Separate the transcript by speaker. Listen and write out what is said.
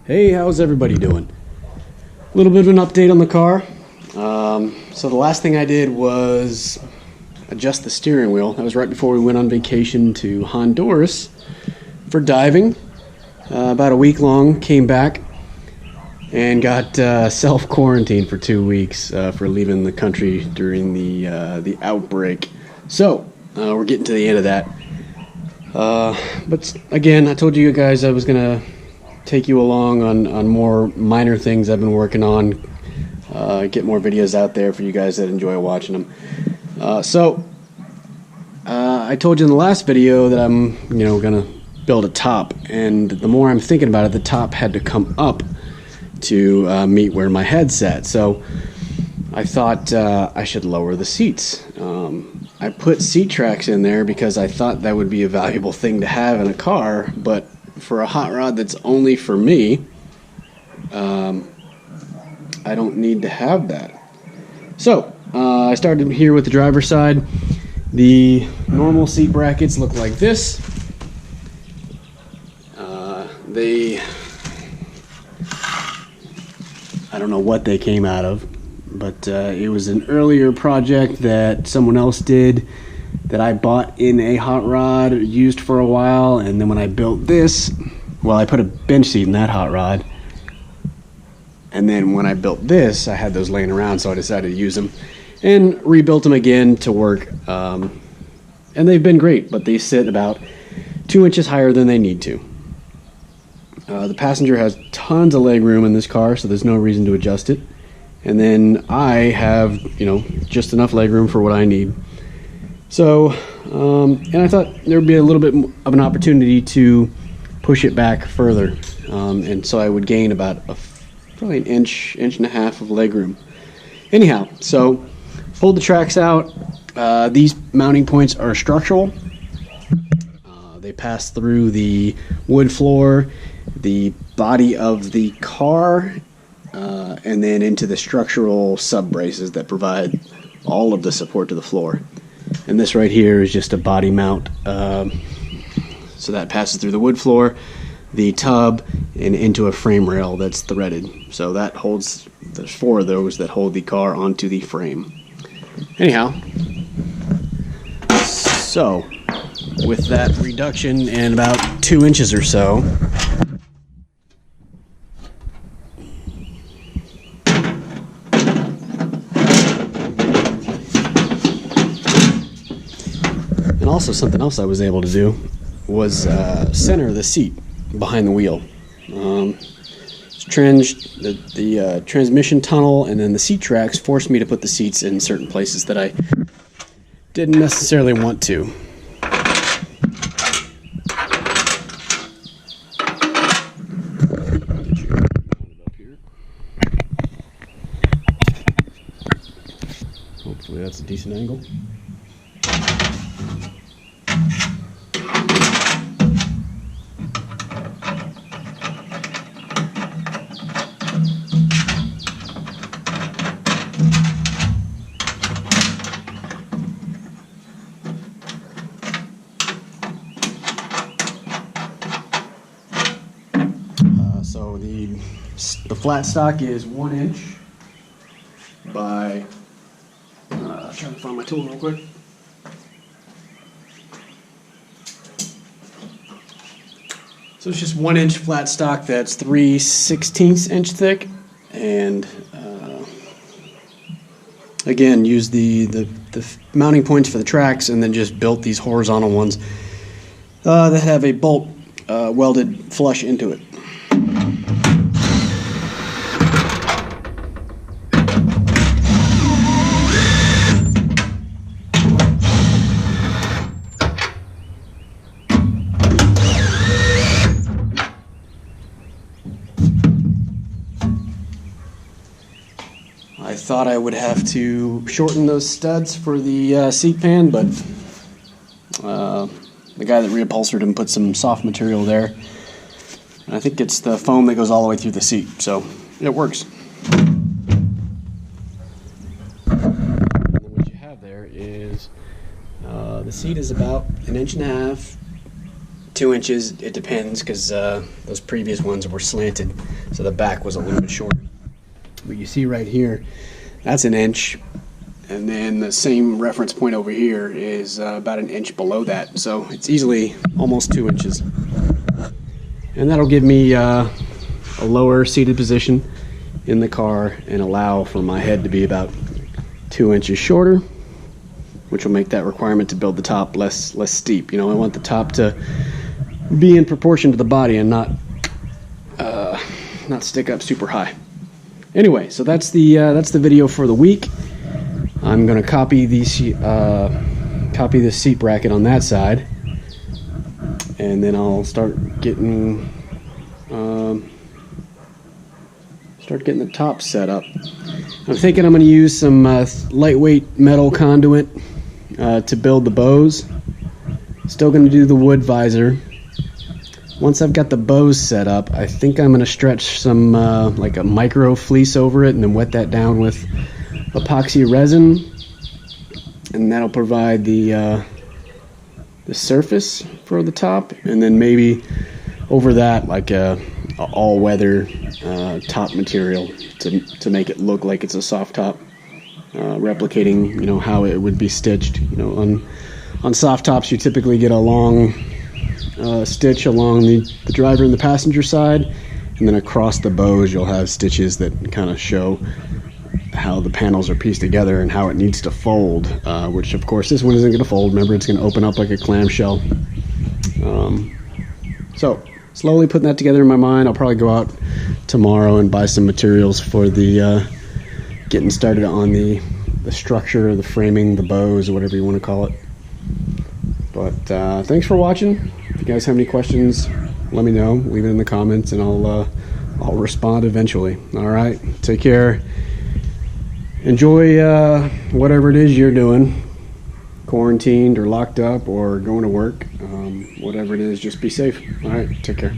Speaker 1: Hey, how's everybody doing? A little bit of an update on the car. So the last thing I did was adjust the steering wheel. That was right before we went on vacation to Honduras for diving. About a week long, came back and got self-quarantined for 2 weeks for leaving the country during the outbreak. So we're getting to the end of that. But again, I told you guys I was going to take you along on more minor things I've been working on, get more videos out there for you guys that enjoy watching them. I told you in the last video that I'm gonna build a top, and the more I'm thinking about it, the top had to come up to meet where my head's at. So I thought I should lower the seats. I put seat tracks in there because I thought that would be a valuable thing to have in a car, but for a hot rod that's only for me, I don't need to have that. So I started here with the driver's side. The normal seat brackets look like this. I don't know what they came out of, but it was an earlier project that someone else did that I bought in a hot rod, used for a while, and then when I built this, well, I put a bench seat in that hot rod, and then when I built this, I had those laying around, so I decided to use them and rebuilt them again to work, and they've been great, but they sit about 2 inches higher than they need to. The passenger has tons of leg room in this car, so there's no reason to adjust it, and then I have, just enough leg room for what I need. So, and I thought there would be a little bit of an opportunity to push it back further, and so I would gain about probably an inch and a half of leg room. Anyhow, so pulled the tracks out. These mounting points are structural. They pass through the wood floor, the body of the car, and then into the structural sub braces that provide all of the support to the floor. And this right here is just a body mount. So that passes through the wood floor, the tub, and into a frame rail that's threaded. So that holds, there's 4 of those that hold the car onto the frame. Anyhow, so with that reduction in about 2 inches or so, and also something else I was able to do was center the seat behind the wheel. The transmission tunnel and then the seat tracks forced me to put the seats in certain places that I didn't necessarily want to. Hopefully that's a decent angle. So the flat stock is 1 inch by, trying to find my tool real quick. So it's just 1 inch flat stock that's 3/16 inch thick, and again used the mounting points for the tracks, and then just built these horizontal ones that have a bolt welded flush into it. I thought I would have to shorten those studs for the seat pan, but the guy that reupholstered them put some soft material there. And I think it's the foam that goes all the way through the seat, so it works. And then what you have there is the seat is about 1.5 inches 2 inches. It depends, because those previous ones were slanted, so the back was a little bit shorter. But you see right here, that's 1 inch, and then the same reference point over here is about 1 inch below that, so it's easily almost 2 inches. And that'll give me a lower seated position in the car and allow for my head to be about 2 inches shorter, which will make that requirement to build the top less steep. You know, I want the top to be in proportion to the body and not stick up super high. Anyway, so that's the video for the week. I'm gonna copy this seat bracket on that side, and then I'll start getting the top set up. I'm thinking I'm going to use some lightweight metal conduit to build the bows. Still going to do the wood visor. Once I've got the bows set up, I think I'm going to stretch some like a micro fleece over it and then wet that down with epoxy resin, and that'll provide the surface for the top, and then maybe over that like a all-weather top material to make it look like it's a soft top, replicating, you know, how it would be stitched. You know, on soft tops you typically get a long stitch along the driver and the passenger side, and then across the bows you'll have stitches that kind of show how the panels are pieced together and how it needs to fold, which of course this one isn't going to fold. Remember, it's going to open up like a clamshell. So slowly putting that together in my mind. I'll probably go out tomorrow and buy some materials for the getting started on the structure, the framing, the bows, or whatever you want to call it. But thanks for watching. If you guys have any questions, let me know. Leave it in the comments, and I'll respond eventually. All right, take care. Enjoy whatever it is you're doing, quarantined or locked up or going to work. Whatever it is, just be safe. All right, take care.